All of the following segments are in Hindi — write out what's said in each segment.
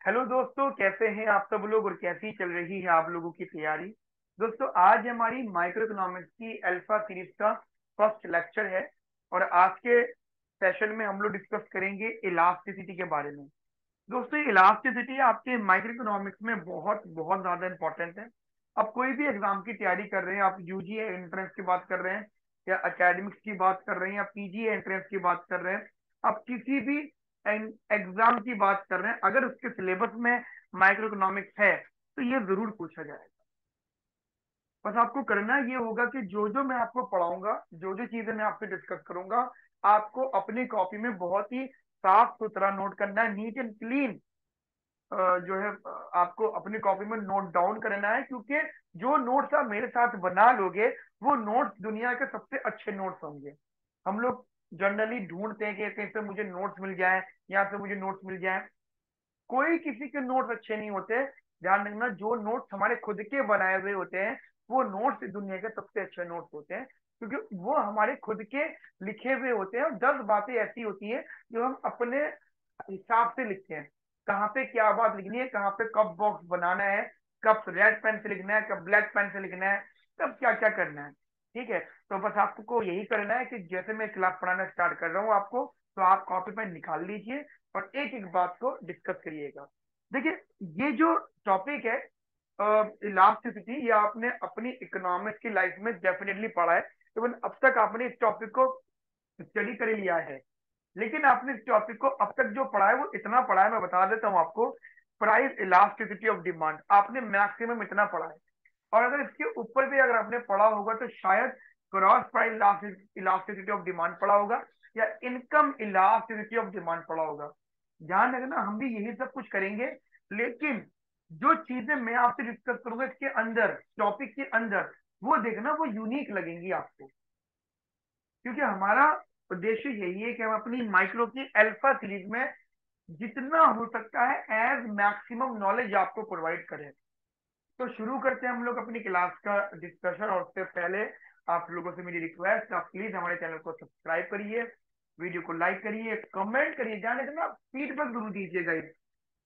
हेलो दोस्तों, कैसे हैं आप सब लोग और कैसी चल रही है आप लोगों की तैयारी। दोस्तों, आज हमारी माइक्रो इकोनॉमिक्स की अल्फा सीरीज का फर्स्ट लेक्चर है। और आज के सेशन में हम लोग डिस्कस करेंगे इलास्टिसिटी के बारे में। दोस्तों, इलास्टिसिटी आपके माइक्रो इकोनॉमिक्स में बहुत बहुत ज्यादा इंपॉर्टेंट है। आप कोई भी एग्जाम की तैयारी कर रहे हैं, आप यूजी एंट्रेंस की बात कर रहे हैं या एकेडमिक्स की बात कर रहे हैं या पीजी एंट्रेंस की बात कर रहे हैं, आप किसी भी एग्जाम की बात कर रहे हैं, अगर उसके सिलेबस में माइक्रो इकोनॉमिक्स है तो ये जरूर पूछा जाएगा। बस आपको करना ये होगा कि जो जो मैं आपको पढ़ाऊंगा, जो जो चीजें मैं आपसे डिस्कस करूंगा, आपको अपनी कॉपी में बहुत ही साफ सुथरा नोट करना है, नीट एंड क्लीन। जो है आपको अपनी कॉपी में नोट डाउन करना है, क्योंकि जो नोट्स आप मेरे साथ बना लोगे वो नोट्स दुनिया के सबसे अच्छे नोट्स होंगे। हम लोग जनरली ढूंढते हैं कि कहीं से मुझे नोट्स मिल जाए, यहाँ से मुझे नोट्स मिल जाए। कोई किसी के नोट्स अच्छे नहीं होते। ध्यान रखना, जो नोट्स हमारे खुद के बनाए हुए होते हैं वो नोट्स दुनिया के सबसे अच्छे नोट्स होते हैं, क्योंकि वो हमारे खुद के लिखे हुए होते हैं। और 10 बातें ऐसी होती है जो हम अपने हिसाब से लिखते हैं। कहाँ पे क्या बात लिखनी है, कहाँ पे कब बॉक्स बनाना है, कब रेड पेन से लिखना है, कब ब्लैक पेन से लिखना है, कब क्या क्या करना है। ठीक है, तो बस आपको यही करना है कि जैसे मैं क्लास पढ़ाना स्टार्ट कर रहा हूँ आपको, तो आप कॉपी पेन निकाल लीजिए और एक एक बात को डिस्कस करिएगा। देखिए, ये जो टॉपिक है इलास्टिसिटी, ये आपने अपनी इकोनॉमिक्स की लाइफ में डेफिनेटली पढ़ा है। इवन अब तक आपने इस टॉपिक को स्टडी कर लिया है, लेकिन आपने इस टॉपिक को अब तक जो पढ़ा है वो इतना पढ़ा है, मैं बता देता हूँ आपको। प्राइस इलास्टिसिटी ऑफ डिमांड आपने मैक्सिमम इतना पढ़ा है। और अगर इसके ऊपर भी अगर आपने पढ़ा होगा तो शायद cross price elasticity of demand पढ़ा होगा या इनकम इलास्टिसिटी ऑफ डिमांड पढ़ा होगा। ध्यान रखना, हम भी यही सब कुछ करेंगे, लेकिन जो चीजें मैं आपसे डिस्कस करूंगा इसके अंदर, टॉपिक के अंदर, वो देखना वो यूनिक लगेंगी आपको। क्योंकि हमारा उद्देश्य यही है कि हम अपनी माइक्रो की अल्फा सीरीज में जितना हो सकता है एज मैक्सिमम नॉलेज आपको प्रोवाइड करें। तो शुरू करते हैं हम लोग अपनी क्लास का डिस्कशन। और उससे पहले आप लोगों से मेरी रिक्वेस्ट, आप प्लीज हमारे चैनल को सब्सक्राइब करिए, वीडियो को लाइक करिए, कमेंट करिए। जाने के ना फीडबैक जरूर दीजिएगा।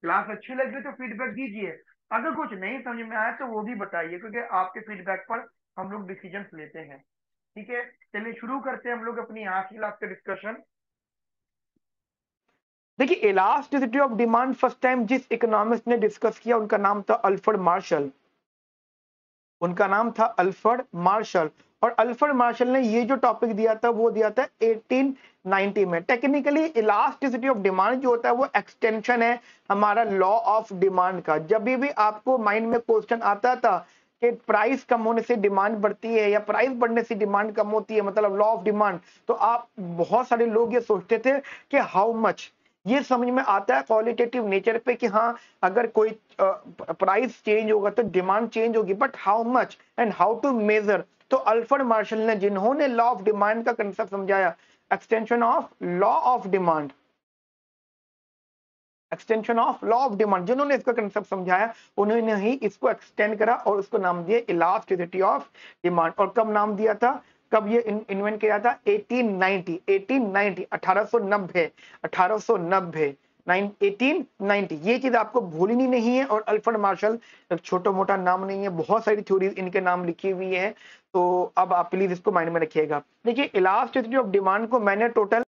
क्लास अच्छी लगी तो फीडबैक दीजिए, अगर कुछ नहीं समझ में आया तो वो भी बताइए, क्योंकि आपके फीडबैक पर हम लोग डिसीजन लेते हैं। ठीक है, चलिए शुरू करते हैं हम लोग अपनी आज की क्लास का डिस्कशन। देखिए, elasticity of demand first time जिस इकोनॉमिस्ट ने डिस्कस किया उनका नाम था अल्फ्रेड मार्शल। उनका नाम था अल्फ्रेड मार्शल। और अल्फ्रेड मार्शल ने ये जो टॉपिक दिया था वो दिया था 1890 में। टेक्निकली इलास्टिसिटी ऑफ डिमांड जो होता है वो एक्सटेंशन है हमारा लॉ ऑफ डिमांड का। जब भी आपको माइंड में क्वेश्चन आता था कि प्राइस कम होने से डिमांड बढ़ती है या प्राइस बढ़ने से डिमांड कम होती है, मतलब लॉ ऑफ डिमांड, तो आप बहुत सारे लोग ये सोचते थे कि हाउ मच। ये समझ में आता है क्वालिटेटिव नेचर पे कि हाँ, अगर कोई प्राइस चेंज होगा तो डिमांड चेंज होगी, but how much and how to measure. तो अल्फ्रेड मार्शल ने, जिन्होंने लॉ ऑफ डिमांड का कंसेप्ट समझाया, extension of law of demand, extension of law of demand, जिन्होंने इसका कंसेप्ट समझाया उन्होंने ही इसको एक्सटेंड करा और उसको नाम दिया इलास्टिसिटी ऑफ डिमांड। और कब नाम दिया था, कब ये इन्वेंट किया था? 1890, 1890, 1890, 1890, 1890। ये चीज आपको भूलनी नहीं है। और अल्फ्रेड मार्शल एक छोटा मोटा नाम नहीं है, बहुत सारी थ्योरीज इनके नाम लिखी हुई है। तो अब आप प्लीज इसको माइंड में रखिएगा। देखिए, इलास्टिसिटी ऑफ डिमांड को मैंने टोटल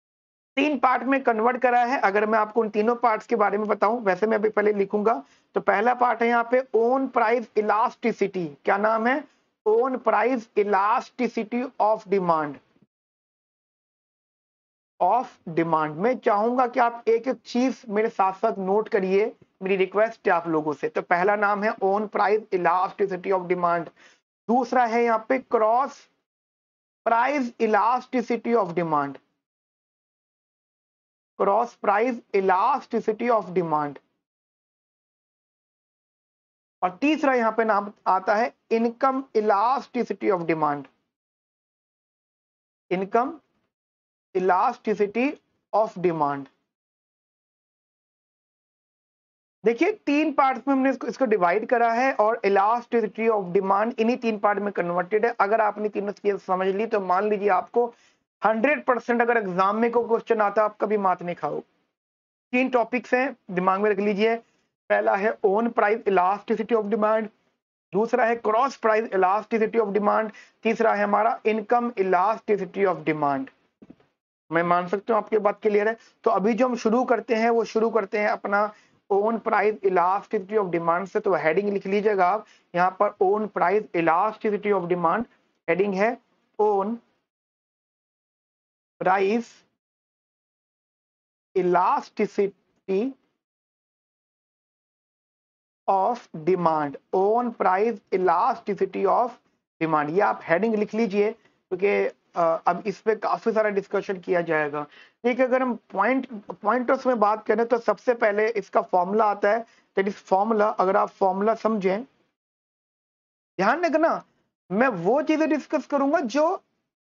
3 पार्ट में कन्वर्ट करा है। अगर मैं आपको उन तीनों पार्ट्स के बारे में बताऊं, वैसे मैं अभी पहले लिखूंगा। तो पहला पार्ट है यहाँ पे ओन प्राइस इलास्टिसिटी। क्या नाम है? Own price elasticity of demand, of demand. मैं चाहूंगा कि आप एक एक चीज मेरे साथ साथ नोट करिए, मेरी रिक्वेस्ट है आप लोगों से। तो पहला नाम है own price elasticity of demand. दूसरा है यहाँ पे cross price elasticity of demand, cross price elasticity of demand. और तीसरा यहां पे नाम आता है income elasticity of demand, income elasticity of demand. देखिए, 3 पार्ट्स में हमने इसको डिवाइड करा है और इलास्टिसिटी ऑफ डिमांड इन्हीं 3 पार्ट में कन्वर्टेड है। अगर आपने तीनों चीजें समझ ली तो मान लीजिए आपको 100% अगर एग्जाम में कोई क्वेश्चन आता है आप कभी मात नहीं खाओ। 3 टॉपिक्स हैं, दिमाग में रख लीजिए। पहला है own price elasticity of demand, दूसरा है cross price elasticity of demand, तीसरा है हमारा इनकम इलास्टिसिटी ऑफ डिमांड। मैं मान सकता हूं आपकी बात क्लियर है। तो अभी जो हम शुरू करते हैं वो शुरू करते हैं अपना own price elasticity of demand से। तो हेडिंग लिख लीजिएगा आप यहाँ पर, own price elasticity of demand, heading है own price elasticity of demand, own price elasticity of demand. ये आप हेडिंग लिख लीजिए क्योंकि अब इस पे काफी सारा डिस्कशन किया जाएगा। ठीक है, अगर हम पॉइंटर्स में बात करें तो सबसे पहले इसका फॉर्मूला आता है, दैट इज फॉर्मूला। अगर आप फॉर्मूला समझें, ध्यान रखना मैं वो चीजें डिस्कस करूंगा जो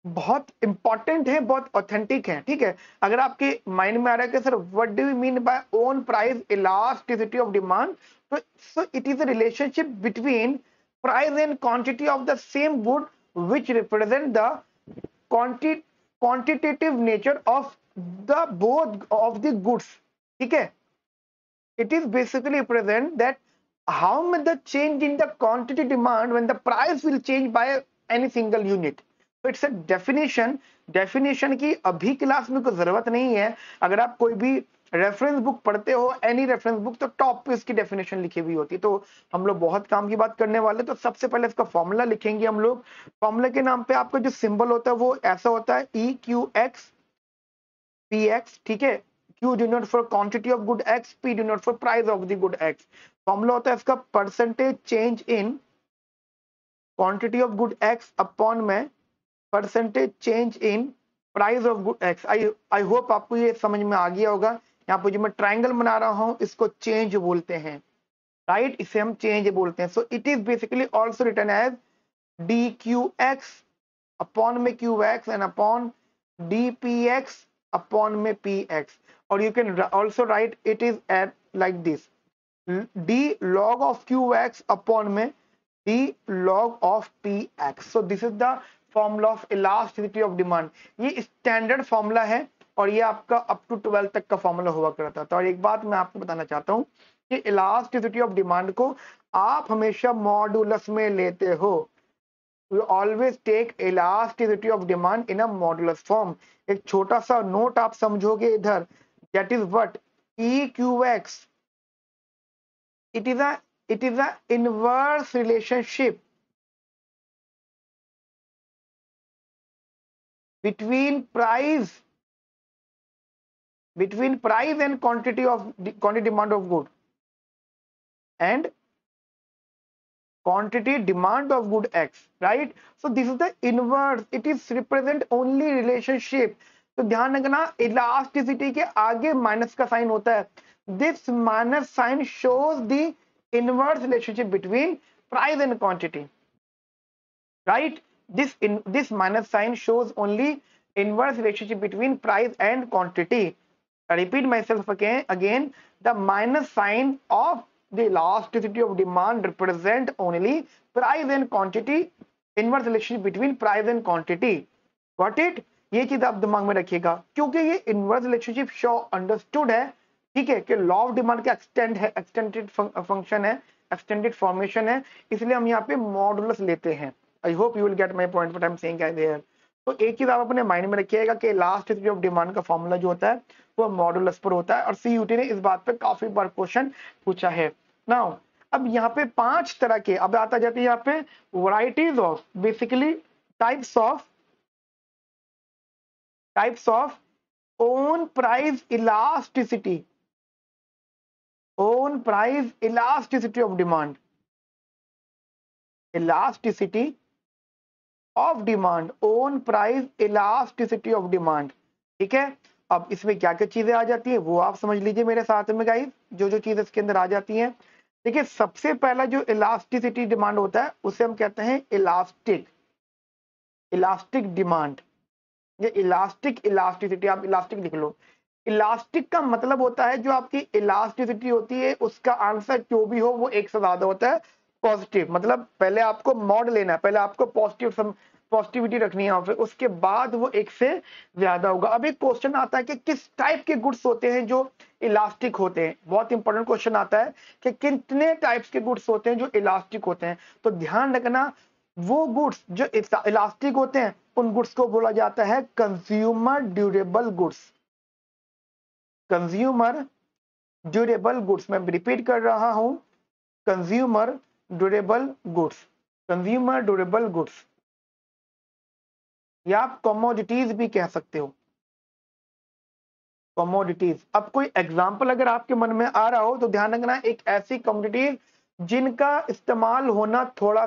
बहुत इंपॉर्टेंट है, बहुत ऑथेंटिक है। ठीक है, अगर आपके माइंड में आ रहा है कि sir what do you mean by own price elasticity of demand, तो so it is a relationship between price and quantity of the same good which represent the quantitative nature of the both of the goods. ठीक है, it is basically present that how much the change in the quantity demand when the price will change by any single unit. So it's a definition की अभी क्लास में कोई जरूरत नहीं है। अगर आप कोई भी रेफरेंस बुक पढ़ते हो, एनी रेफरेंस बुक, तो टॉप पे इसकी डेफिनेशन लिखी हुई होती है। तो हम लोग बहुत काम की बात करने वाले, तो सबसे पहले इसका फॉर्मूला लिखेंगे हम लोग। फॉर्मूला के नाम पे आपका जो सिंबल होता है वो ऐसा होता है EQX PX। ठीक है, Q denote for quantity of good X, P denote for price of the good X। Formula होता है इसका percentage change in quantity of good X upon में percentage change in price of good X। I hope आपको ये समझ में आ गया होगा। यहाँ पर जो मैं ट्राइंगल बना रहा हूँ इसको चेंज बोलते हैं, राइट, इसे हम चेंज बोलते हैं। So it is basically also written as DQX upon में QX and upon DPX upon में PX। और you can also write it is at like this, D log of QX upon में D log of PX। So this is the formula of elasticity of demand. ये स्टैंडर्ड फॉर्मूला है और ये आपका अप टू 12 तक का फॉर्मूला हुआ करता था। और एक बात मैं आपको बताना चाहता हूँ कि इलास्टिसिटी ऑफ डिमांड को आप हमेशा मॉडुलस में लेते हो। You always take elasticity of demand in a modulus form। एक छोटा सा नोट आप समझोगे इधर, that is what EQX, it is a inverse relationship between price and quantity demand of good and quantity demand of good X, right? So this is the inverse, it is represent only relationship। तो ध्यान रखना इलास्टिसिटी के आगे माइनस का साइन होता है। This minus sign shows the inverse relationship between price and quantity, right? This minus sign shows only inverse relationship between price and quantity। I repeat myself again, the minus sign of the elasticity of demand represent only price and quantity, inverse relationship between price and quantity। Got it? ये चीज आप दिमाग में रखिएगा क्योंकि ये इनवर्स रिलेशनशिप शो अंडरस्टूड है। ठीक है, कि लॉ ऑफ डिमांड का एक्सटेंडेड फंक्शन है, एक्सटेंडेड फॉर्मेशन है, इसलिए हम यहाँ पे मॉडुलस लेते हैं। I hope you will get my point what I am saying there. तो एक चीज आप अपने माइंड में रखिएगा कि इलास्टिसिटी ऑफ डिमांड का फॉर्मूला जो होता है वो मॉडुलस पर होता है और CUT ने इस बात पे काफी बार क्वेश्चन पूछा है। नाउ अब यहाँ पे 5 तरह के, अब आता जाती है यहाँ पे varieties of, basically types of own price elasticity, own price elasticity of demand, elasticity of demand, own price elasticity of demand. ठीक है, अब इसमें क्या क्या चीजें आ जाती है वो आप समझ लीजिए मेरे साथ में गाइस, जो चीजें इसके अंदर आ जाती हैं। देखिए सबसे पहला जो इलास्टिसिटी डिमांड होता है उसे हम कहते हैं इलास्टिक डिमांड। ये इलास्टिसिटी, आप इलास्टिक लिख लो। इलास्टिक का मतलब होता है जो आपकी इलास्टिसिटी होती है उसका आंसर जो भी हो वो एक से ज्यादा होता है पॉजिटिव। मतलब पहले आपको मॉड लेना है, पहले आपको पॉजिटिव पॉजिटिविटी रखनी है यहाँ पे, उसके बाद वो एक से ज्यादा होगा। अब एक क्वेश्चन आता है कि किस टाइप के गुड्स होते हैं जो इलास्टिक होते हैं। बहुत इंपॉर्टेंट क्वेश्चन आता है कि कितने टाइप्स के गुड्स होते हैं जो इलास्टिक होते हैं। तो ध्यान रखना, वो गुड्स जो इलास्टिक होते हैं उन गुड्स को बोला जाता है consumer durable goods. Consumer durable goods, मैं रिपीट कर रहा हूं, consumer durable goods, consumer durable goods, या आप कमोडिटीज भी कह सकते हो, कमोडिटीज। अब कोई एग्जांपल अगर आपके मन में आ रहा हो तो ध्यान रखना, एक ऐसी कमोडिटीज जिनका इस्तेमाल होना थोड़ा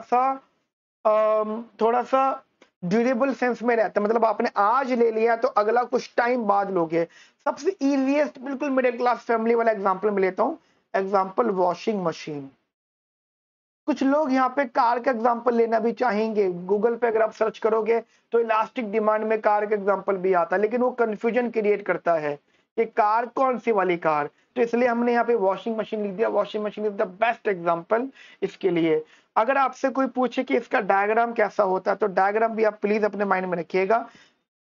सा ड्यूरेबल सेंस में रहता है, मतलब आपने आज ले लिया तो अगला कुछ टाइम बाद लोगे। सबसे इजीएस्ट बिल्कुल मिडिल क्लास फैमिली वाला एग्जांपल मैं लेता हूं, एग्जांपल वॉशिंग मशीन। कुछ लोग यहाँ पे कार का एग्जांपल लेना भी चाहेंगे, गूगल पे अगर आप सर्च करोगे तो इलास्टिक डिमांड में कार का एग्जांपल भी आता है, लेकिन वो कंफ्यूजन क्रिएट करता है कि कार कौन सी वाली कार। तो इसलिए हमने यहाँ पे वॉशिंग मशीन लिख दिया। Washing machine is the best example इसके लिए। अगर आपसे कोई पूछे कि इसका डायग्राम कैसा होता है तो डायग्राम भी आप प्लीज अपने माइंड में रखिएगा।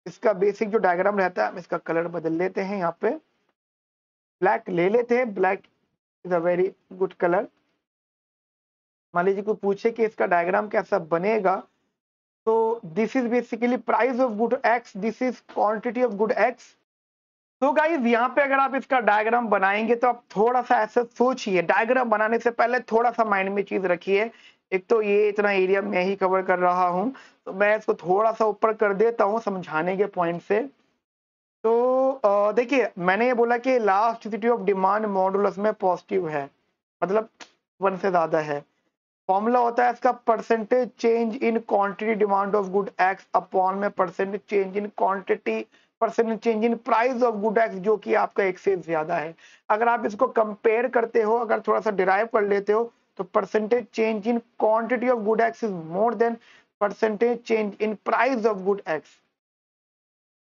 इसका बेसिक जो डायग्राम रहता है, हम इसका कलर बदल लेते हैं, यहाँ पे ब्लैक ले लेते हैं। Black is a very good colour. मान लीजिए कोई पूछे कि इसका डायग्राम कैसा बनेगा, तो this is basically price of good x, this is quantity of good X. तो गाइस यहाँ पे अगर आप इसका डायग्राम बनाएंगे तो आप थोड़ा सा ऐसे सोचिए, डायग्राम बनाने से पहले थोड़ा सा माइंड में चीज रखिए। एक तो ये इतना एरिया मैं ही कवर कर रहा हूं, तो मैं इसको थोड़ा सा ऊपर कर देता हूं समझाने के पॉइंट से। तो देखिए, मैंने ये बोला कि इलास्टिसिटी ऑफ डिमांड मॉडुलस में पॉजिटिव है, मतलब 1 से ज्यादा है। फॉर्मूला होता है इसका percentage change in quantity demand of good X upon में percentage change in quantity, percentage change in price of good X, जो कि आपका एक से ज्यादा है। अगर आप इसको कंपेयर करते हो, अगर थोड़ा सा डिराइव कर लेते हो, तो percentage change in quantity of good X is more than percentage change in price of good x.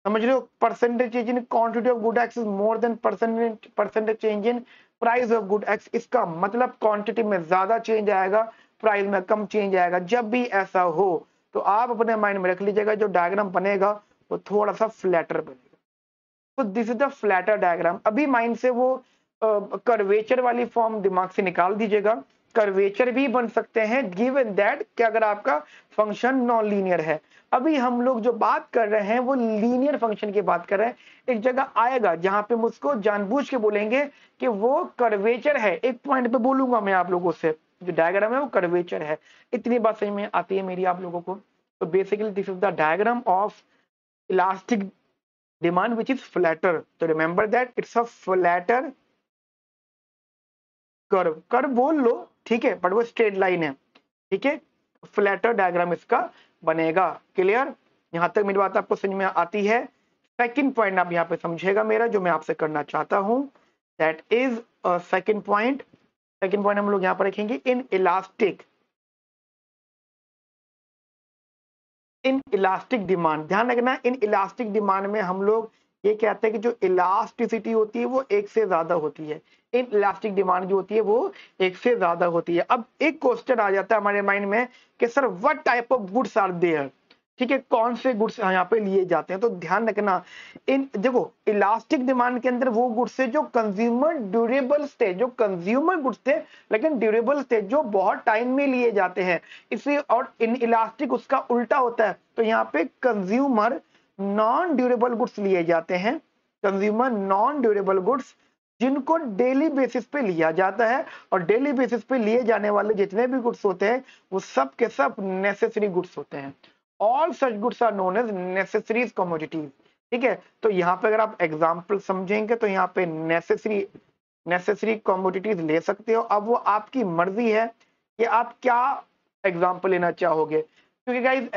समझ रहे हो? Percentage change in quantity of good X is more than percentage change in price of good x. इसका मतलब क्वांटिटी में ज्यादा चेंज आएगा, प्राइस में कम चेंज आएगा। जब भी ऐसा हो तो आप अपने माइंड में रख लीजिएगा, जो डायग्राम बनेगा वो थोड़ा सा फ्लैटर बनेगा। तो this is the flatter diagram. अभी माइंड से वो कर्वेचर वाली फॉर्म दिमाग से निकाल दीजिएगा। कर्वेचर भी बन सकते हैं गिवन दैट कि अगर आपका फंक्शन नॉन लीनियर है। अभी हम लोग जो बात कर रहे हैं वो लीनियर फंक्शन की बात कर रहे हैं। एक जगह आएगा जहां पे मुझको जानबूझ के बोलेंगे कि वो कर्वेचर है, एक पॉइंट पे बोलूंगा मैं आप लोगों से, जो डायग्राम है वो कर्वेचर है। इतनी बात समझ में आती है मेरी आप लोगों को? तो basically this is the diagram of elastic demand which is flatter. तो remember that it's a flatter curve. Curve बोल लो, ठीक है, बट वो स्ट्रेट लाइन है, ठीक है। फ्लैटर डायग्राम इसका बनेगा। क्लियर? यहां तक मेरी बात आपको समझ में आती है? सेकंड पॉइंट आप यहाँ पे समझेगा मेरा, जो मैं आपसे करना चाहता हूं, that is second point. Second point हम लोग यहाँ पर रखेंगे इन इलास्टिक डिमांड। ध्यान रखना, इन इलास्टिक डिमांड में हम लोग ये कहते हैं कि जो इलास्टिसिटी होती है वो एक से ज्यादा होती है। इन इलास्टिक डिमांड जो होती है वो एक से ज्यादा होती है। अब एक क्वेश्चन आ जाता है हमारे माइंड में कि sir what type of goods are there, ठीक है, कौन से गुड्स यहाँ पे लिए जाते हैं। तो ध्यान रखना, इन देखो इलास्टिक डिमांड के अंदर वो गुड्स थे जो कंज्यूमर ड्यूरेबल्स थे, जो कंज्यूमर गुड्स थे लेकिन ड्यूरेबल्स थे, जो बहुत टाइम में लिए जाते हैं। इसी और इन इलास्टिक उसका उल्टा होता है। तो यहाँ पे कंज्यूमर नॉन ड्यूरेबल गुड्स लिए जाते हैं। कंज्यूमर नॉन ड्यूरेबल गुड्स जिनको डेली बेसिस पे लिया जाता है, और डेली बेसिस पे लिए जाने वाले जितने भी गुड्स होते हैं वो सब के सब नेसेसरी गुड्स होते हैं। All such goods are known as necessaries commodities, ठीक है। तो यहाँ पे अगर आप एग्जाम्पल समझेंगे तो यहाँ पे नेसेसरी कमोडिटीज ले सकते हो। अब वो आपकी मर्जी है कि आप क्या एग्जाम्पल लेना चाहोगे, क्योंकि गाइस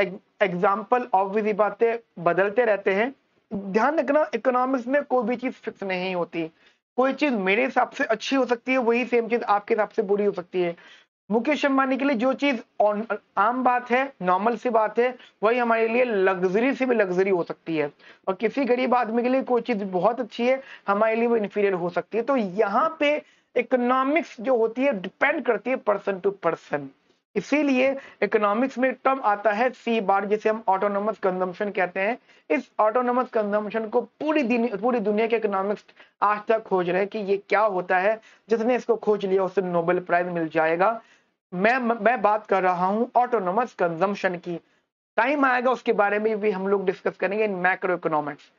एग्जाम्पल ऑब्वियसली बातें बदलते रहते हैं। ध्यान रखना, इकोनॉमिक्स में कोई भी चीज फिक्स नहीं होती। कोई चीज मेरे हिसाब से अच्छी हो सकती है, वही सेम चीज आपके हिसाब से बुरी हो सकती है। मुकेश अंबानी के लिए जो चीज आम बात है, नॉर्मल सी बात है, वही हमारे लिए लग्जरी से भी लग्जरी हो सकती है। और किसी गरीब आदमी के लिए कोई चीज बहुत अच्छी है, हमारे लिए वो इंफीरियर हो सकती है। तो यहाँ पे इकोनॉमिक्स जो होती है डिपेंड करती है पर्सन टू पर्सन। इसीलिए इकोनॉमिक्स में टर्म आता है सी बार, जिसे हम ऑटोनोमस कंजम्पशन कहते हैं। इस ऑटोनोमस कंजम्पशन को पूरी दुनिया के इकोनॉमिक्स आज तक खोज रहे हैं कि ये क्या होता है। जिसने इसको खोज लिया उसे नोबेल प्राइज मिल जाएगा। मैं बात कर रहा हूं ऑटोनोमस कंजम्पशन की। टाइम आएगा उसके बारे में भी हम लोग डिस्कस करेंगे इन मैक्रो इकोनॉमिक्स।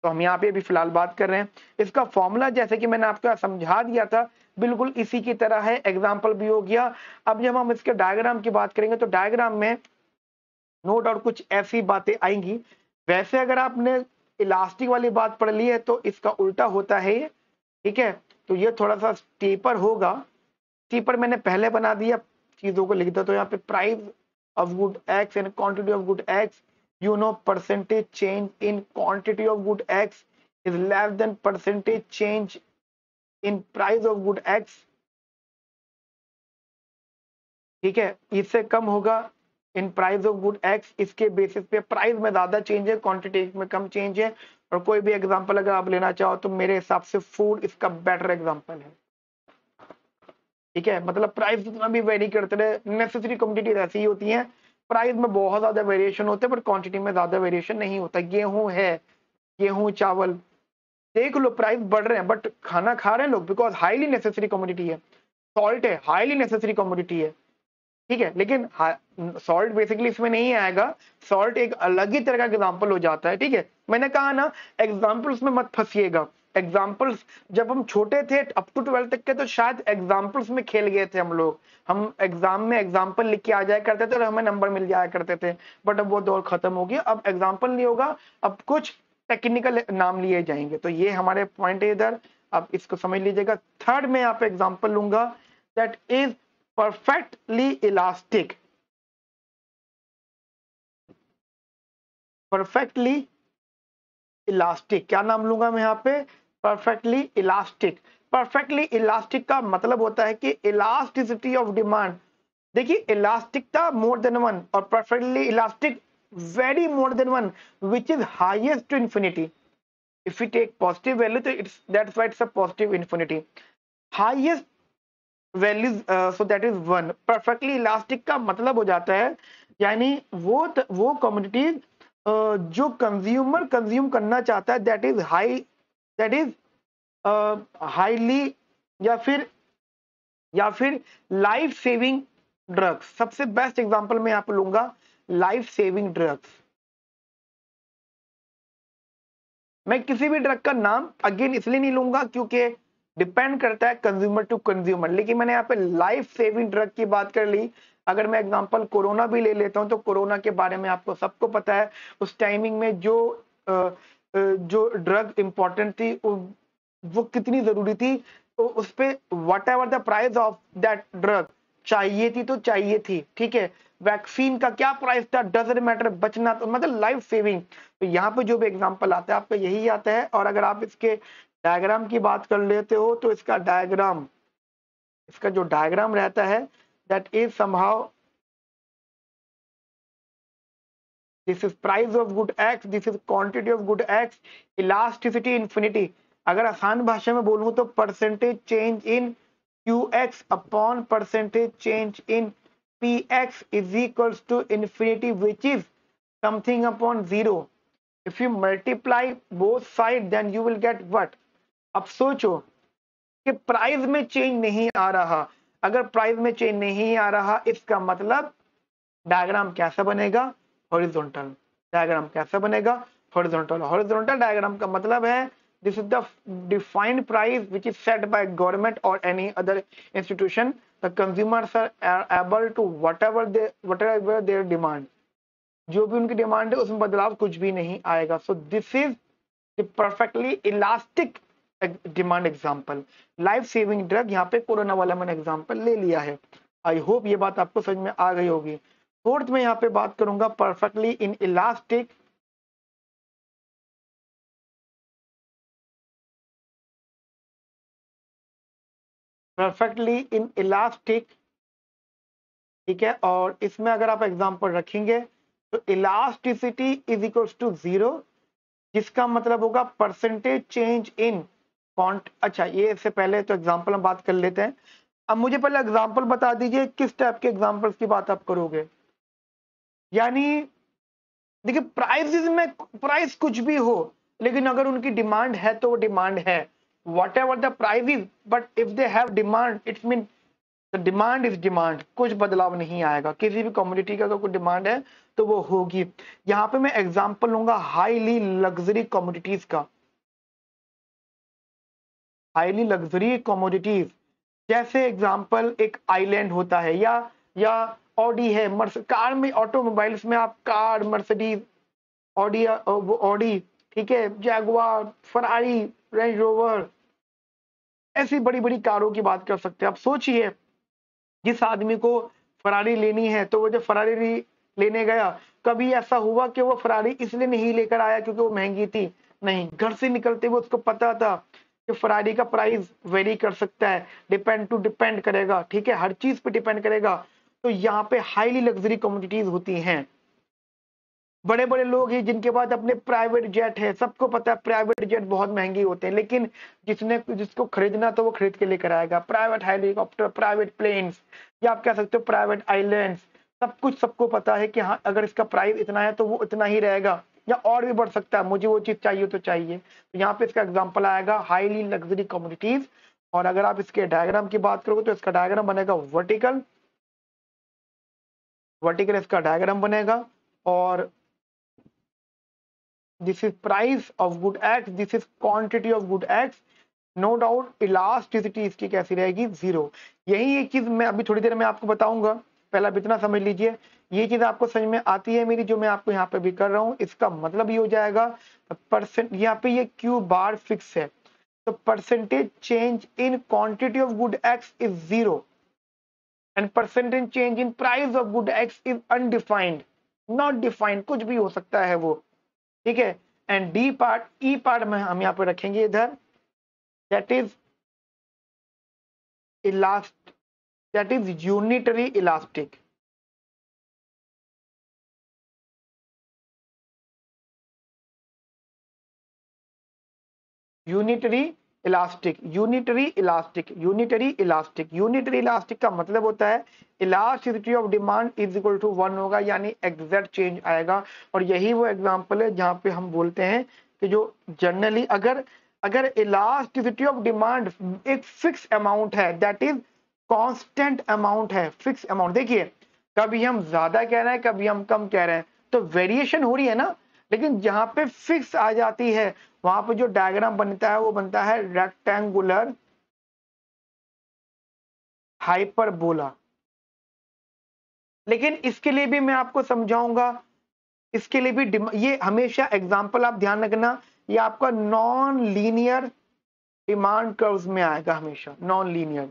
तो हम यहाँ पे भी फिलहाल बात कर रहे हैं। इसका फॉर्मूला जैसे कि मैंने आपको समझा दिया था बिल्कुल इसी की तरह है, एग्जाम्पल भी हो गया। अब जब हम इसके डायग्राम की बात करेंगे तो डायग्राम में नो डाउट कुछ ऐसी बातें आएंगी। वैसे अगर आपने इलास्टिक वाली बात पढ़ ली है तो इसका उल्टा होता है ये, ठीक है। तो ये थोड़ा सा स्टीपर होगा। स्टीपर मैंने पहले बना दिया, चीजों को लिख दो। तो यहाँ पे price of good X and quantity of good X, you know percentage change in quantity of good X is less than percentage change in price of good X, ठीक है। इससे कम होगा इन प्राइस ऑफ गुड X। इसके बेसिस पे प्राइस में ज्यादा चेंज है, क्वांटिटी में कम चेंज है। और कोई भी एग्जांपल अगर आप लेना चाहो तो मेरे हिसाब से फूड इसका बेटर एग्जांपल है, ठीक है। मतलब प्राइस जितना भी वेरी करते रहे, नेसेसरी कमोडिटीज ऐसी ही होती हैं, प्राइस में बहुत ज्यादा वेरिएशन होते हैं पर क्वांटिटी में ज्यादा वेरिएशन नहीं होता। गेहूं है, गेहूं चावल देख लो प्राइस बढ़ रहे हैं बट खाना खा रहे हैं लोग बिकॉज हाईली नेसेसरी कमोडिटी है। सॉल्ट है, हाईली नेसेसरी कमोडिटी है, ठीक है। लेकिन सॉल्ट बेसिकली इसमें नहीं आएगा, सॉल्ट एक अलग ही तरह का एग्जाम्पल हो जाता है, ठीक है। मैंने कहा ना एग्जाम्पल्स में मत फंसिएगा। एग्जाम्पल्स जब हम छोटे थे अप टू 12 तक के तो शायद एग्जाम्पल्स में खेल गए थे हम लोग। हम एग्जाम में एग्जाम्पल लिख के आ जाया करते थे और हमें नंबर मिल जाया करते थे। बट अब वो दौर खत्म हो गया, अब एग्जाम्पल नहीं होगा, अब कुछ टेक्निकल नाम लिए जाएंगे। तो ये हमारे पॉइंट है इधर, आप इसको समझ लीजिएगा। थर्ड में यहाँ पे एग्जाम्पल लूंगा that is perfectly elastic, perfectly elastic क्या नाम लूंगा मैं यहाँ पे, perfectly elastic। perfectly elastic का मतलब होता है कि elasticity of demand। देखिए इलास्टिकता मोर देन वन और perfectly elastic very more than one which is highest to infinity। if we take positive value तो it's that's why it's a positive infinity, highest value so that is one. Perfectly elastic का मतलब हो जाता है यानी वो कम्युनिटीज जो कंज्यूमर कंज्यूम करना चाहता है that is high, that is highly या फिर लाइफ सेविंग ड्रग्स। सबसे बेस्ट एग्जांपल मैं यहाँ पे लूंगा लाइफ सेविंग ड्रग्स। मैं किसी भी ड्रग का नाम अगेन इसलिए नहीं लूंगा क्योंकि डिपेंड करता है कंज्यूमर टू कंज्यूमर, लेकिन मैंने यहाँ पे लाइफ सेविंग ड्रग की बात कर ली। अगर मैं एग्जांपल कोरोना भी ले लेता हूँ तो कोरोना के बारे में आपको सबको पता है उस टाइमिंग में जो ड्रग इंपॉर्टेंट थी वो कितनी जरूरी थी। तो उस पे what ever the price of that drug चाहिए थी तो चाहिए थी, ठीक है। वैक्सीन का क्या प्राइस था डजंट मैटर, बचना तो मतलब लाइफ सेविंग। तो यहाँ पे जो भी एग्जांपल आता है आपका यही आता है। और अगर आप इसके डायग्राम की बात कर लेते हो तो इसका जो डायग्राम रहता है that is somehow this is price of good x, this is quantity of good x, elasticity infinity. अगर आसान भाषा में बोलूं तो percentage change in Qx upon percentage change in Px is equals to infinity which is something upon zero. If you multiply both sides then you will get what? अब सोचो कि प्राइस में चेंज नहीं आ रहा। अगर प्राइस में चेंज नहीं आ रहा इसका मतलब डायग्राम कैसा बनेगा, हॉरिजॉन्टल। डायग्राम कैसा बनेगा, हॉरिजॉन्टल। हॉरिजॉन्टल डायग्राम का मतलब है this is the defined price which is set by government or any other institution. The consumers are able to whatever their demand, जो भी उनकी डिमांड है उसमें बदलाव कुछ भी नहीं आएगा। सो this is the perfectly elastic demand example. Life saving drug यहाँ पे कोरोना वाला मैंने एग्जांपल ले लिया है। आई होप ये बात आपको समझ में आ गई होगी। फोर्थ में यहाँ पे बात करूंगा perfectly inelastic, perfectly inelastic, ठीक है। और इसमें अगर आप एग्जांपल रखेंगे तो elasticity is equals to zero, जिसका मतलब होगा परसेंटेज चेंज इन अच्छा ये इससे पहले तो एग्जांपल हम बात कर लेते हैं। अब मुझे पहले एग्जाम्पल बता दीजिए, किस टाइप के एग्जाम्पल्स की बात आप करोगे। यानी देखिए, प्राइसेस में प्राइस कुछ भी हो, लेकिन अगर उनकी डिमांड है तो वो डिमांड है, what ever the price is, but if they have demand it's mean the demand is demand, कुछ बदलाव नहीं आएगा। किसी भी कमोडिटी का अगर कोई डिमांड है तो वो होगी। यहाँ पे मैं एग्जांपल लूंगा हाईली लग्जरी कमोडिटीज का। हाईली लग्जरी कमोडिटीज, जैसे एग्जांपल एक आइलैंड होता है, या ऑडी है, कार में, ऑटोमोबाइल्स में आप कार, मर्सिडीज, ऑडी, ऑडी, ठीक है, जैगुआर, फरारी, रेंज रोवर, ऐसी बड़ी बड़ी कारों की बात कर सकते हैं। आप सोचिए, जिस आदमी को फरारी लेनी है तो वो जब फरारी लेने गया, कभी ऐसा हुआ कि वो फरारी इसलिए नहीं लेकर आया क्योंकि वो महंगी थी? नहीं, घर से निकलते हुए उसको पता था कि फरारी का प्राइस वेरी कर सकता है, डिपेंड करेगा, ठीक है, हर चीज पे डिपेंड करेगा। तो यहाँ पे हाईली लग्जरी कमोडिटीज होती हैं। बड़े बड़े लोग हैं जिनके पास अपने प्राइवेट जेट है, सबको पता है प्राइवेट जेट बहुत महंगे होते हैं, लेकिन जिसको खरीदना तो वो खरीद के लेकर आएगा। प्राइवेट हेलीकॉप्टर, प्राइवेट प्लेन्स, या आप कह सकते हो प्राइवेट आइलैंड्स, सब कुछ सबको पता है कि हाँ, अगर इसका प्राइस इतना है तो वो इतना ही रहेगा, या और भी बढ़ सकता है, मुझे वो चीज चाहिए तो चाहिए। तो यहाँ पे इसका एग्जाम्पल आएगा हाईली लग्जरी कमोडिटीज। और अगर आप इसके डायग्राम की बात करोगे तो इसका डायग्राम बनेगा वर्टिकल, वर्टिकल इसका डायग्राम बनेगा। और this is price of good x, this is quantity of good x, no doubt elasticity इसकी कैसी रहेगी? जीरो। यही एक चीज मैं अभी थोड़ी देर में आपको बताऊंगा, पहले आप इतना समझ लीजिए। ये चीज आपको समझ में आती है मेरी, जो मैं आपको यहाँ पे भी कर रहा हूँ, इसका मतलब ये हो जाएगा परसेंट, यहाँ पे ये क्यू बार फिक्स है, तो percentage change in quantity of good X is zero and percentage change in price of good X is undefined, not defined, कुछ भी हो सकता है वो, ठीक है। And D part, E part में हम यहाँ पे रखेंगे इधर, that is elastic, that is unitary elastic. Unitary elastic, unitary elastic, unitary elastic, unitary elastic का मतलब होता है elasticity of demand is equal to 1 होगा, यानी एग्जैक्ट चेंज आएगा। और यही वो एग्जांपल है जहां पे हम बोलते हैं कि जो जनरली अगर अगर इलास्टिसिटी ऑफ डिमांड एक फिक्स अमाउंट है, दैट इज कांस्टेंट अमाउंट है, फिक्स अमाउंट। देखिए, कभी हम ज्यादा कह रहे हैं, कभी हम कम कह रहे हैं, तो वेरिएशन हो रही है ना, लेकिन जहां पे फिक्स आ जाती है वहां पे जो डायग्राम बनता है वो बनता है रेक्टेंगुलर हाइपरबोला। लेकिन इसके लिए भी मैं आपको समझाऊंगा, इसके लिए भी ये हमेशा एग्जांपल आप ध्यान रखना, ये आपका नॉन लीनियर डिमांड कर्व्स में आएगा, हमेशा non linear,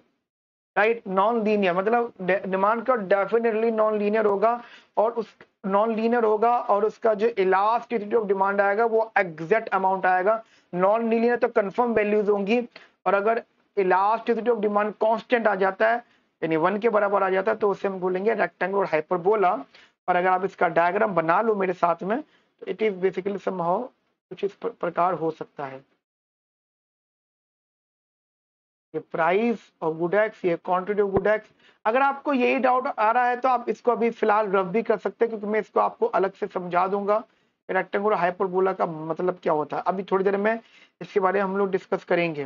right. Non linear मतलब demand curve definitely non linear होगा, और उस नॉन लीनियर होगा, और उसका जो इलास्टिसिटी ऑफ डिमांड आएगा वो एग्जैक्ट अमाउंट आएगा। नॉन लीनियर तो कंफर्म वैल्यूज होंगी, और अगर इलास्टिसिटी ऑफ डिमांड कांस्टेंट आ जाता है, यानी 1 के बराबर आ जाता है, तो उसे हम बोलेंगे रेक्टेंगुलर हाइपरबोला। और अगर आप इसका डायग्राम बना लो मेरे साथ में, तो इट इज बेसिकली समहाउ कुछ इस प्रकार हो सकता है। ये प्राइस ऑफ गुड एक्स, ये क्वांटिटी ऑफ गुड एक्स। अगर आपको यही डाउट आ रहा है तो आप इसको अभी फिलहाल रफ भी कर सकते हैं, क्योंकि मैं इसको आपको अलग से समझा दूंगा रेक्टेंगुलर हाइपरबोला का मतलब क्या होता है। अभी थोड़ी देर में इसके बारे में हम लोग डिस्कस करेंगे।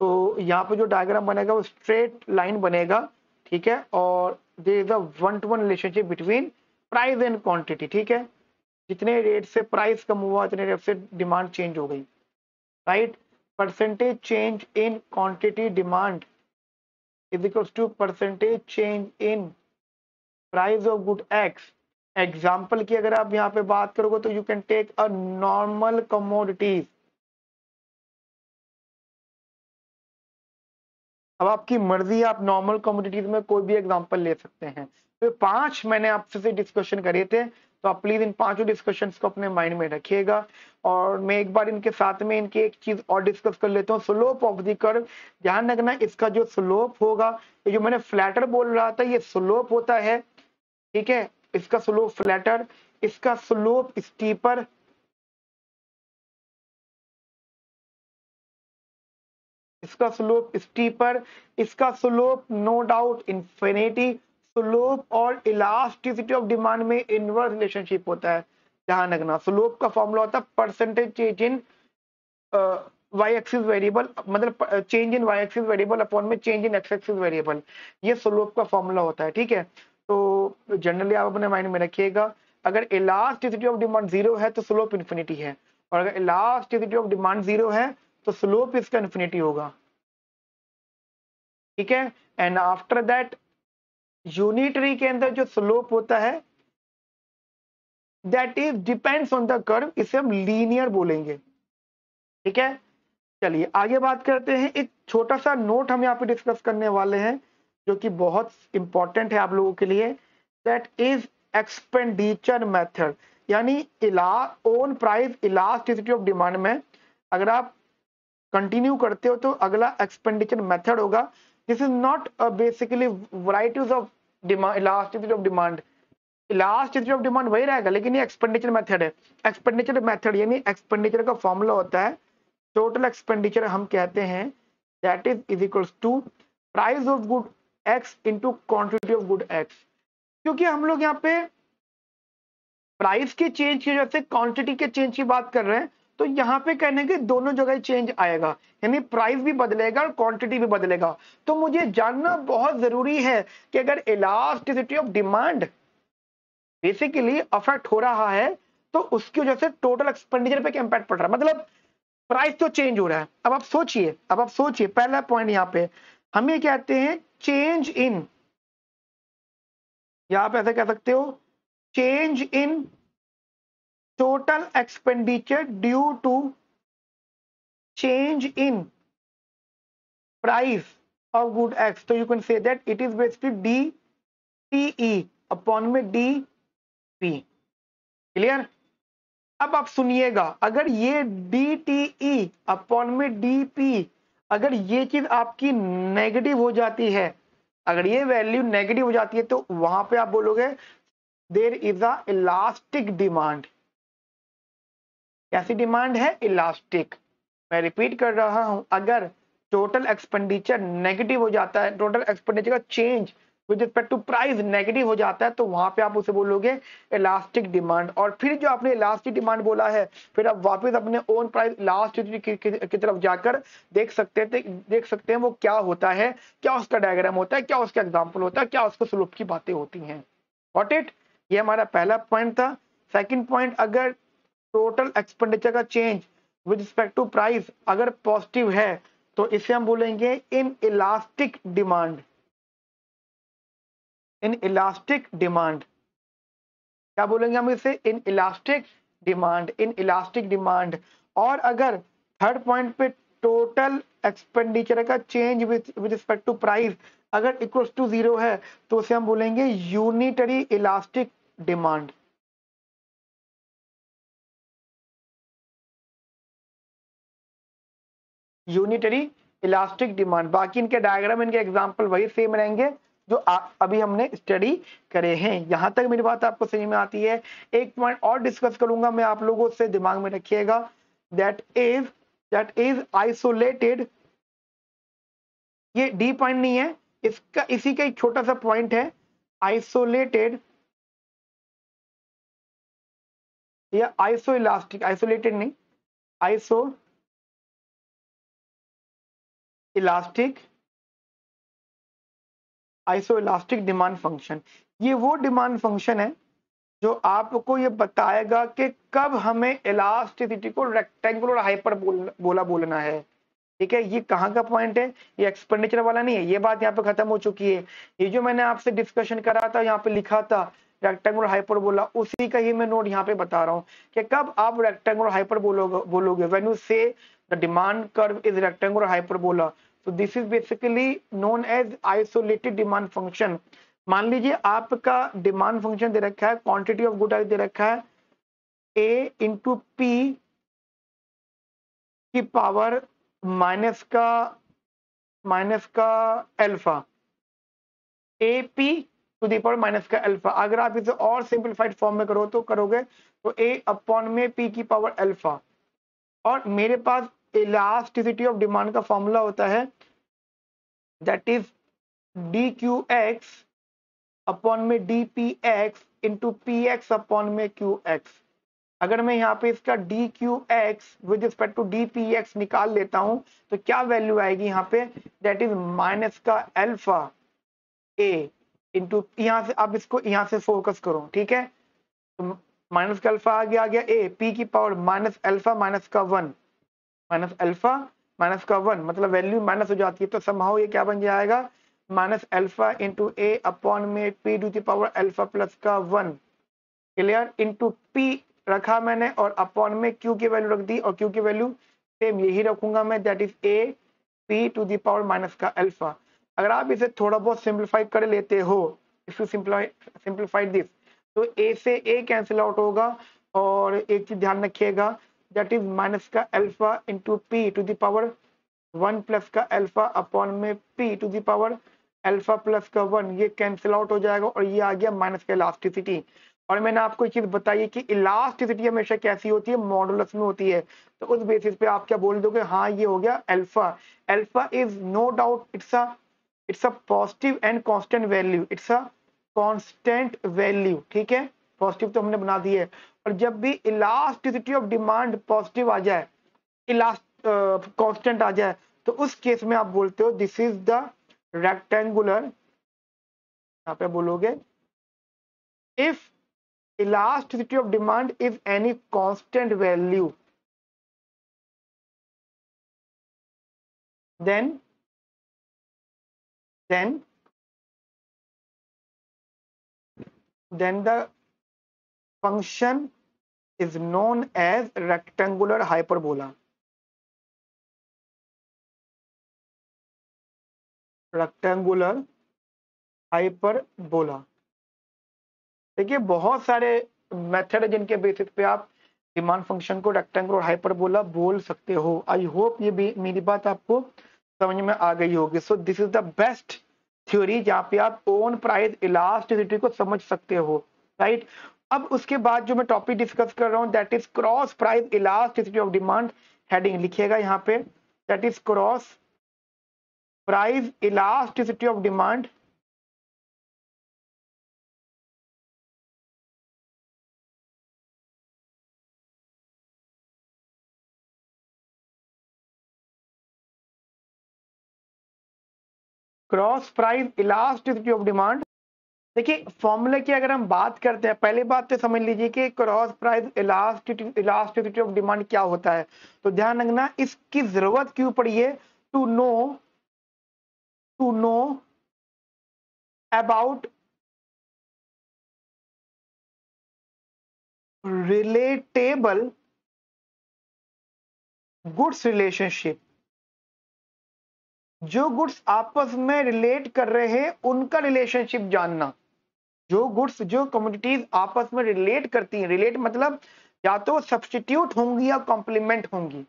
तो यहाँ पे जो डायग्राम बनेगा वो स्ट्रेट लाइन बनेगा, ठीक है, और there is a 1-to-1 relationship between price and quantity, ठीक है। जितने रेट से प्राइस कम हुआ, उतने रेट से डिमांड चेंज हो गई, right. Percentage change in quantity demand is equals to percentage change in price of good x। Example की अगर आप यहाँ पे बात करोगे तो you can take a normal commodities. अब आपकी मर्जी, आप नॉर्मल कमोडिटीज में कोई भी एग्जाम्पल ले सकते हैं। तो 5 मैंने आपसे डिस्कशन करे थे, तो आप प्लीज इन 5 डिस्कशन को अपने माइंड में रखिएगा। और मैं एक बार इनके साथ में इनकी एक चीज और डिस्कस कर लेता हूँ, स्लोप ऑफ द कर्व। ध्यान रखना, इसका जो स्लोप होगा, ये जो मैंने फ्लैटर बोल रहा था, ये स्लोप होता है, ठीक है। इसका स्लोप फ्लैटर, इसका स्लोप स्टीपर, इसका स्लोप स्टीपर, इसका slope no doubt infinity. Slope और इलास्टिसिटी ऑफ डिमांड में इनवर्स रिलेशनशिप होता है, ध्यान रखना। स्लोप का फॉर्मूला होता है percentage change in Y axis variable, मतलब change in Y axis variable upon में change in X axis variable, ये स्लोप का फॉर्मूला होता है, ठीक है। तो जनरली आप अपने माइंड में रखिएगा, अगर इलास्टिसिटी ऑफ डिमांड 0 है तो स्लोप इन्फिनिटी है, और अगर इलास्टिसिटी ऑफ डिमांड 0 है तो स्लोप इसका इन्फिनिटी होगा, ठीक है। एंड आफ्टर दैट यूनिटरी के अंदर जो स्लोप होता है that is depends on the curve, इसे हम लीनियर बोलेंगे, ठीक है। चलिए आगे बात करते हैं। एक छोटा सा नोट हम यहाँ पे डिस्कस करने वाले हैं जो कि बहुत इंपॉर्टेंट है आप लोगों के लिए, दैट इज एक्सपेंडिचर मेथड, यानी own price elasticity of demand में अगर आप कंटिन्यू करते हो तो अगला एक्सपेंडिचर मेथड होगा। This is not basically varieties of demand, elasticity of demand, elasticity of demand वही रहेगा, लेकिन ये एक्सपेंडिचर मेथड है। एक्सपेंडिचर मेथड यानी एक्सपेंडिचर का फॉर्मूला होता है टोटल एक्सपेंडिचर, हम कहते हैं that is equals to price of good x into quantity of good x. क्योंकि हम लोग यहाँ पे प्राइस के चेंज की वजह से क्वांटिटी के चेंज की बात कर रहे हैं, तो यहाँ पे कहने के दोनों जगह चेंज आएगा, यानी प्राइस भी बदलेगा और क्वांटिटी भी बदलेगा। तो मुझे जानना बहुत जरूरी है कि अगर elasticity of demand basically affect हो रहा है तो उसकी वजह से टोटल एक्सपेंडिचर पे क्या इंपैक्ट पड़ रहा है, मतलब प्राइस तो चेंज हो रहा है। अब आप सोचिए पहला पॉइंट यहाँ पे हम ये कहते हैं चेंज इन, या आप ऐसा कह सकते हो change in total expenditure due to change in price of good X. तो you can say that it is basically D T E upon में डी पी। क्लियर? अब आप सुनिएगा, अगर ये डी टी ई अपॉन में डी पी, अगर ये चीज आपकी नेगेटिव हो जाती है, अगर ये वैल्यू नेगेटिव हो जाती है तो वहां पे आप बोलोगे there is a elastic demand. कैसी डिमांड है? इलास्टिक। मैं रिपीट कर रहा हूं, अगर टोटल एक्सपेंडिचर नेगेटिव हो जाता है, टोटल एक्सपेंडिचर का change with respect to price negative हो जाता है, तो वहां पे आप उसे बोलोगे इलास्टिक डिमांड। और फिर जो आपने इलास्टिक डिमांड बोला है, फिर आप वापस अपने ओन प्राइस लास्ट की तरफ जाकर देख सकते हैं वो क्या होता है, क्या उसका डायग्राम होता है, क्या उसका एग्जाम्पल होता है, क्या उसको स्लोप की बातें होती हैं। Got it? ये हमारा पहला पॉइंट था। सेकंड पॉइंट, अगर टोटल एक्सपेंडिचर का change with respect to price अगर पॉजिटिव है तो इसे हम बोलेंगे inelastic demand. Inelastic demand क्या बोलेंगे हम इसे? Inelastic demand, inelastic demand. और अगर थर्ड पॉइंट पे टोटल एक्सपेंडिचर का change with respect to price अगर इक्वल्स टू 0 है तो उसे हम बोलेंगे unitary elastic demand. Unitary elastic demand. बाकी इनके डायग्राम, इनके एग्जांपल वही सेम रहेंगे जो अभी हमने स्टडी करे हैं। यहां तक मेरी बात आपको समझ में आती है? एक पॉइंट और डिस्कस करूंगा मैं आप लोगों से, दिमाग में रखिएगा, दैट इज आइसोलेटेड। ये डी पॉइंट नहीं है, इसका इसी का एक छोटा सा पॉइंट है, आइसोलेटेड या आइसो इलास्टिक, आइसोलेटेड नहीं, iso elastic, iso elastic demand function. ये वो डिमांड फंक्शन है जो आपको ये बताएगा कि कब हमें इलास्टिसिटी को रेक्टेंगुलर हाइपर बोलना है। ठीक है, ये कहाँ का पॉइंट है? ये एक्सपेंडिचर वाला नहीं है, ये बात यहाँ पे खत्म हो चुकी है। ये जो मैंने आपसे डिस्कशन करा था, यहाँ पे लिखा था रेक्टेंगुलर हाइपर बोला, उसी का ही मैं नोट यहाँ पे बता रहा हूँ कि कब आप रेक्टेंगुलर हाइपर बोलोगे when you say the demand curve is rectangular hyperbola. तो this is basically known as isolated demand function. मान लीजिए आपका डिमांड फंक्शन दे रखा है, क्वांटिटी ऑफ गुड दे रखा है ए इंटू पी की पावर माइनस का alpha, A P to the power minus का अल्फा। अगर आप इसे और सिंपलीफाइड फॉर्म में करोगे तो ए अपॉन में पी की पावर अल्फा। और मेरे पास इलास्टिसिटी ऑफ डिमांड का फॉर्मूला होता है that is D Q X upon में D P X into P X upon में क्यू एक्स। अगर मैं यहाँ पे इसका D Q x with respect to d P x निकाल लेता हूं तो क्या वैल्यू आएगी यहाँ पे, दैट इज माइनस का अल्फा ए इंटू, यहाँ से आप इसको यहाँ से फोकस करो, ठीक है। तो माइनस का अल्फा आ गया ए पी की पावर माइनस अल्फा माइनस का 1, माइनस अल्फा माइनस का 1 मतलब वैल्यू माइनस हो जाती है, तो समहाउ ये क्या बन जाएगा minus alpha into a upon में p to the power alpha plus का 1, क्लियर, इंटू पी रखा मैंने और अपॉन में क्यू की वैल्यू रख दी और क्यू की वैल्यू सेम यही रखूंगा मैं, that is a P to the power minus का अल्फा। अगर आप इसे थोड़ा बहुत सिंप्लीफाई कर लेते हो, इफ यू सिंप्लीफाई दिस, तो ए से ए कैंसिल आउट होगा और एक चीज ध्यान रखिएगा दैट इज माइनस का alpha into p to the power 1 plus का अल्फा अपॉन में p to the power alpha plus का 1, ये कैंसिल आउट हो जाएगा और ये आ गया माइनस का इलास्टिसिटी। और मैंने आपको एक चीज बताई है कि इलास्टिसिटी हमेशा कैसी होती है, मॉडुलस में होती है, तो उस बेसिस पे आप क्या बोल दोगे, हाँ ये हो गया alpha. Alpha is no doubt it's a positive and constant value, it's a constant value, ठीक है, पॉजिटिव तो हमने बना दी है। और जब भी इलास्टिसिटी ऑफ डिमांड पॉजिटिव आ जाए, कांस्टेंट आ जाए, तो उस केस में आप बोलते हो दिस इज द रेक्टेंगुलर, यहाँ पे बोलोगे if elasticity of demand is any constant value, then the function is known as rectangular hyperbola, rectangular hyperbola। देखिए बहुत सारे मेथड है जिनके बेसिस पे आप डिमांड फंक्शन को रेक्टेंगुलर हाइपरबोला बोल सकते हो। आई होप ये भी मेरी बात आपको समझ में आ गई होगी। सो this is the best theory जहाँ पे आप ओन प्राइस इलास्टिसिटी को समझ सकते हो, राइट। अब उसके बाद जो मैं टॉपिक डिस्कस कर रहा हूँ that is cross price elasticity of demand. Heading लिखिएगा यहाँ पे, that is cross price elasticity of demand cross price elasticity of demand. देखिए फॉर्मूले की अगर हम बात करते हैं, पहली बात तो समझ लीजिए कि cross price elasticity of demand क्या होता है। तो ध्यान रखना इसकी जरूरत क्यों पड़ी है, to know about relatable goods relationship. जो गुड्स आपस में रिलेट कर रहे हैं उनका रिलेशनशिप जानना। जो गुड्स जो कमोडिटीज आपस में रिलेट करती हैं, रिलेट मतलब या तो सब्स्टिट्यूट होंगी या कॉम्प्लीमेंट होंगी,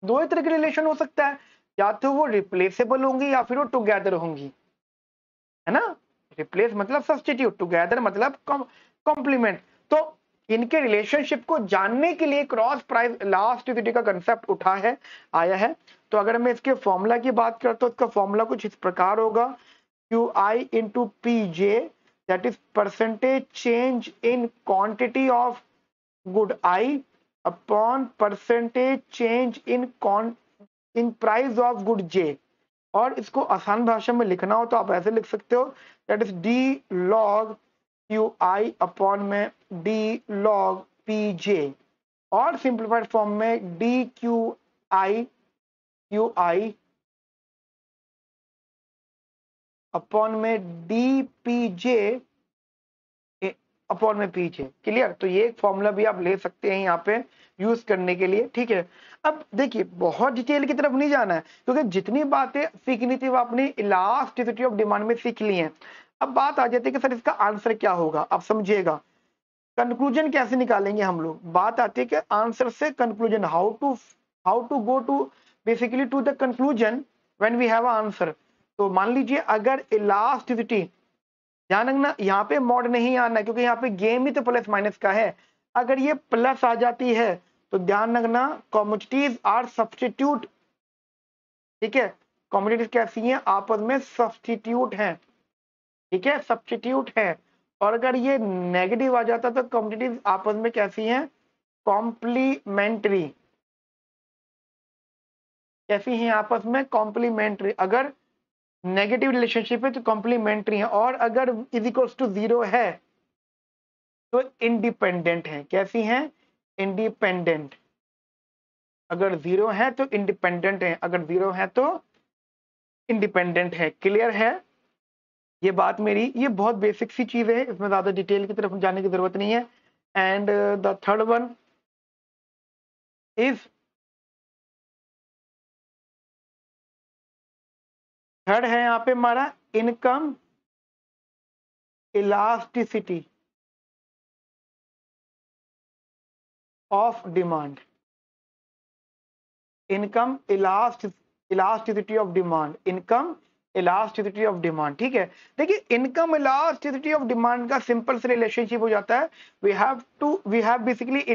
दो ही तरह के रिलेशन हो सकता है, या तो वो रिप्लेसेबल होंगी या फिर वो टुगेदर होंगी, है ना। रिप्लेस मतलब सब्स्टिट्यूट, टुगेदर मतलब कॉम्प्लीमेंट। तो इनके रिलेशनशिप को जानने के लिए क्रॉस प्राइस इलास्टिसिटी का कंसेप्ट आया है। तो अगर मैं इसके फॉर्मूला की बात करता हूं, इसका फॉर्मूला कुछ इस प्रकार होगा, Q I into P J, that is percentage change in quantity of good I upon percentage change in price of good J. और इसको आसान भाषा में लिखना हो तो आप ऐसे लिख सकते हो, that is D log Q I upon में डी लॉग पी जे, और सिंप्लीफाइड फॉर्म में डी क्यू आई अपॉन में डी पी जे अपॉन में पी जे। क्लियर। तो ये एक फॉर्मूला भी आप ले सकते हैं यहाँ पे यूज करने के लिए, ठीक है। अब देखिए बहुत डिटेल की तरफ नहीं जाना है क्योंकि जितनी बातें सीखनी थी वो आपने इलास्टिसिटी ऑफ डिमांड में सीख ली हैं। अब बात आ जाती है कि सर इसका आंसर क्या होगा। अब समझिएगा कंक्लूजन कैसे निकालेंगे हम लोग। बात आती है कि आंसर से conclusion, how to go to basically to the conclusion when we have answer. तो मान लीजिए अगर इलास्टिसिटी, ध्यान रखना यहाँ पे मॉड नहीं आना क्योंकि यहाँ पे गेम ही तो प्लस माइनस का है। अगर ये प्लस आ जाती है तो ध्यान रखना कमोडिटीज आर सब्स्टिट्यूट, ठीक है, कमोडिटीज कैसी हैं, आपस में सब्स्टिट्यूट हैं, ठीक है, सब्स्टिट्यूट है। और अगर ये नेगेटिव आ जाता तो कमोडिटीज आपस में कैसी हैं, कॉम्प्लीमेंट्री, कैसी हैं आपस में, कॉम्प्लीमेंट्री। अगर नेगेटिव रिलेशनशिप है तो कॉम्प्लीमेंट्री है, और अगर इज इक्वल्स टू 0 है तो इंडिपेंडेंट है। कैसी हैं, इंडिपेंडेंट। अगर 0 है तो इंडिपेंडेंट है, अगर 0 है तो इंडिपेंडेंट है। क्लियर है ये बात मेरी? ये बहुत बेसिक सी चीज है, इसमें ज्यादा डिटेल की तरफ जाने की जरूरत नहीं है। And the third one is, third है यहाँ पे हमारा income elasticity of demand, income elasticity of demand, income elasticity of demand, ठीक है। देखिए इनकम इलास्टिसिटी ऑफ डिमांड का सिंपल से रिलेशनशिप हो जाता है, we have basically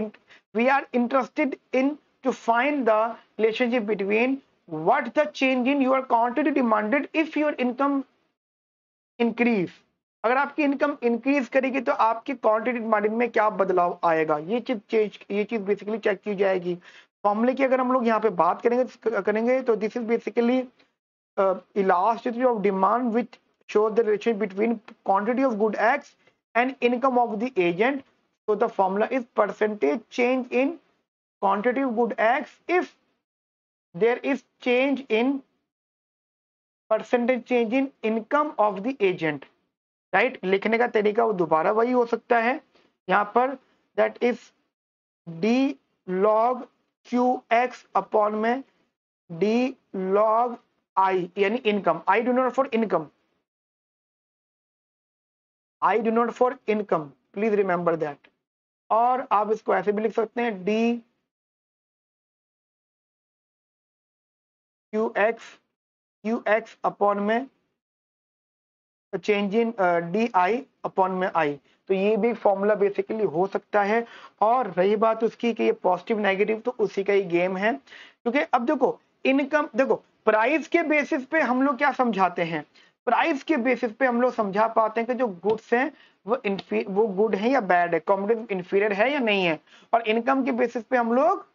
we are interested in to find the relationship between what the change in your quantity demanded if your income increase. अगर आपकी इनकम इंक्रीज करेगी तो आपकी क्वांटिटी डिमांड में क्या बदलाव आएगा, ये चीज बेसिकली चेक की जाएगी। फॉर्मूले की अगर हम लोग यहाँ पे बात करेंगे तो this is basically elasticity of demand which show the relation between quantity of good x and income of the agent. so the formula is percentage change in quantity of good x if there is change in percentage change in income of the agent, right. लिखने का तरीका वो दोबारा वही हो सकता है यहाँ पर, that is D log Q X upon में डी लॉग आई, यानी income. I do not for income, I do not for income, please remember that. और आप इसको ऐसे भी लिख सकते हैं डी क्यू एक्स अपॉन में change in D I upon में आई। तो ये भी फॉर्मूला बेसिकली हो सकता है। और रही बात उसकी कि ये पॉजिटिव नेगेटिव, तो उसी का ही गेम है। क्योंकि अब देखो इनकम, देखो प्राइस के बेसिस पे हम लोग क्या समझाते हैं, प्राइस के बेसिस पे हम लोग समझा पाते हैं कि जो गुड्स हैं वो गुड है या बैड है, कॉम्पिटिटिव इंफीरियर है या नहीं है। और इनकम के बेसिस पे हम लोग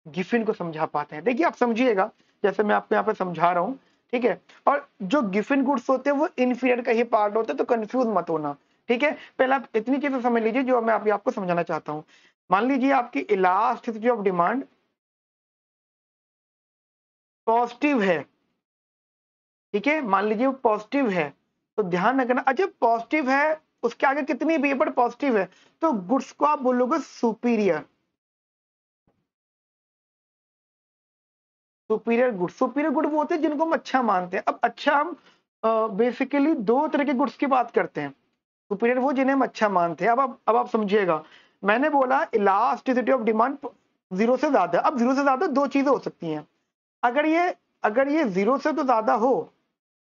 गिफिन को समझा पाते हैं। देखिए आप समझिएगा, जैसे मैं आपको यहाँ पे समझा रहा हूँ, ठीक है। और जो गिफिन गुड्स होते हैं वो इन्फीरियर का ही पार्ट होता है, तो कंफ्यूज मत होना, ठीक है। पहले आप इतनी चीजें समझ लीजिए जो मैं आपको समझाना चाहता हूँ। मान लीजिए आपकी इलास्टिसिटी ऑफ डिमांड पॉजिटिव है, ठीक है, मान लीजिए वो पॉजिटिव है, तो ध्यान रखना। अच्छा पॉजिटिव है, उसके आगे कितनी भी पर पॉजिटिव है, तो गुड्स को आप बोलोगे सुपीरियर, सुपीरियर गुड वो होते हैं जिनको हम अच्छा मानते हैं। अब अच्छा हम बेसिकली दो तरह के गुड्स की बात करते हैं। सुपीरियर वो जिन्हें हम अच्छा मानते हैं। अब आप समझिएगा, मैंने बोला इलास्टिसिटी ऑफ डिमांड 0 से ज्यादा। अब 0 से ज्यादा दो चीजें हो सकती हैं। अगर ये 0 से तो ज्यादा हो,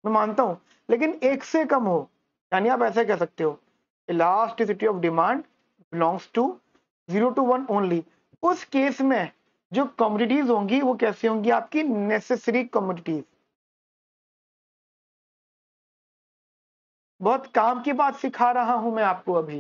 मैं मानता हूं, लेकिन 1 से कम हो, यानी आप ऐसे कह सकते हो elasticity of demand belongs to 0 to 1 only. उस केस में जो कमोडिटीज होंगी वो कैसी होंगी, आपकी नेसेसरी कमोडिटीज। बहुत काम की बात सिखा रहा हूं मैं आपको अभी,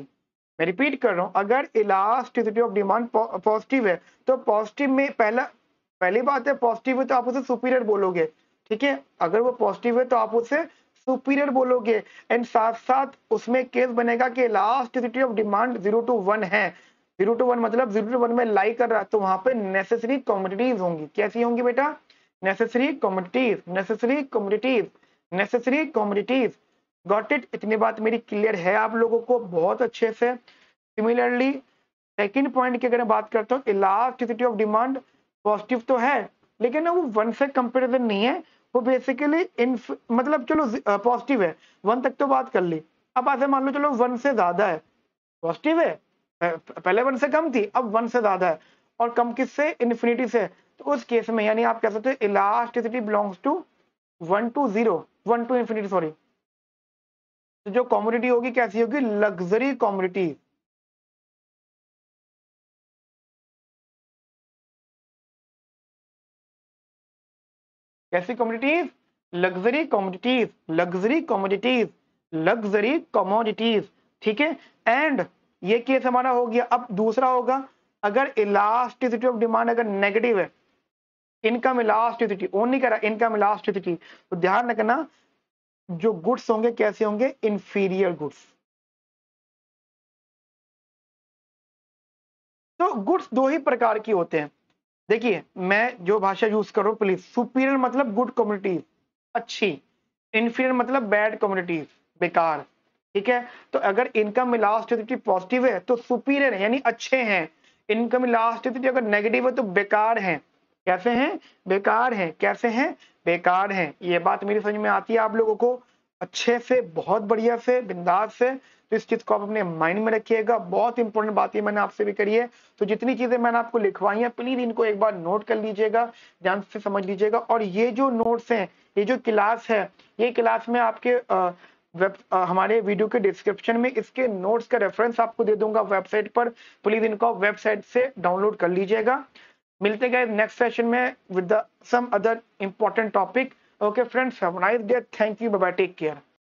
मैं रिपीट कर रहा हूं। अगर इलास्टिसिटी ऑफ डिमांड पॉजिटिव है तो पॉजिटिव में पहली बात है, पॉजिटिव है तो आप उसे सुपीरियर बोलोगे, ठीक है। अगर वो पॉजिटिव है तो आप उसे सुपीरियर बोलोगे। एंड साथ साथ उसमें केस बनेगा कि इलास्टिसिटी ऑफ डिमांड 0 to 1 है। 0 to 1 मतलब 0 to 1 में लाई कर रहा है, तो वहां पे नेसेसरी कमोडिटीज होंगी। कैसी होंगी बेटा, necessary commodities, necessary commodities, necessary commodities. Got it? इतनी बात मेरी क्लियर है आप लोगों को बहुत अच्छे से। सिमिलरली सेकंड पॉइंट की अगर मैं बात करता हूँ, इलास्टिसिटी ऑफ डिमांड पॉजिटिव तो है, लेकिन ना वो 1 से कंपेरिजन नहीं है, वो बेसिकली मतलब चलो पॉजिटिव है, 1 तक तो बात कर ली। अब ऐसे मान लो चलो 1 से ज्यादा है, पॉजिटिव है, पहले 1 से कम थी, अब 1 से ज्यादा है, और कम किससे, इन्फिनिटी से। तो उस केस में यानी आप कह सकते हो elasticity belongs to 1 to 0, 1 to infinity sorry. तो जो कमोडिटी होगी कैसी होगी, लग्जरी कमोडिटी, कैसी commodities? Luxury commodities, luxury commodities, luxury commodities, ठीक है। एंड ये केस हमारा हो गया। अब दूसरा होगा, अगर इलास्टिसिटी ऑफ डिमांड अगर नेगेटिव है, इनकम इलास्टिसिटी, ओन नहीं करा, इनकम इलास्टिसिटी, तो ध्यान रखना जो गुड्स होंगे कैसे होंगे? Inferior goods. तो गुड्स दो ही प्रकार की होते हैं। देखिए मैं जो भाषा यूज कर रहा हूं प्लीज, सुपीरियर मतलब गुड कम्युनिटीज, अच्छी, इंफीरियर मतलब बैड कम्युनिटीज, बेकार, ठीक है। तो अगर इनकम इलास्टिसिटी पॉजिटिव है तो सुपीरियर है यानी अच्छे हैं, इनकम इलास्टिसिटी अगर नेगेटिव है तो बेकार हैं। कैसे हैं? बेकार हैं। कैसे हैं? बेकार हैं। ये बात मेरी समझ में आती है आप लोगों को? अच्छे से, बहुत बढ़िया से, बिंदास से। तो इस चीज को आप अपने माइंड में रखिएगा, बहुत इंपॉर्टेंट बात ये मैंने आपसे भी करी है। तो जितनी चीजें मैंने आपको लिखवाई हैं प्लीज इनको एक बार नोट कर लीजिएगा, ध्यान से समझ लीजिएगा। और ये जो नोट्स हैं, ये जो क्लास है, ये क्लास में आपके हमारे वीडियो के डिस्क्रिप्शन में इसके नोट्स का रेफरेंस आपको दे दूंगा वेबसाइट पर, प्लीज इनको वेबसाइट से डाउनलोड कर लीजिएगा। मिलते गए नेक्स्ट सेशन में with some other important topic. Okay friends, have a nice day, thank you, bye bye, take care.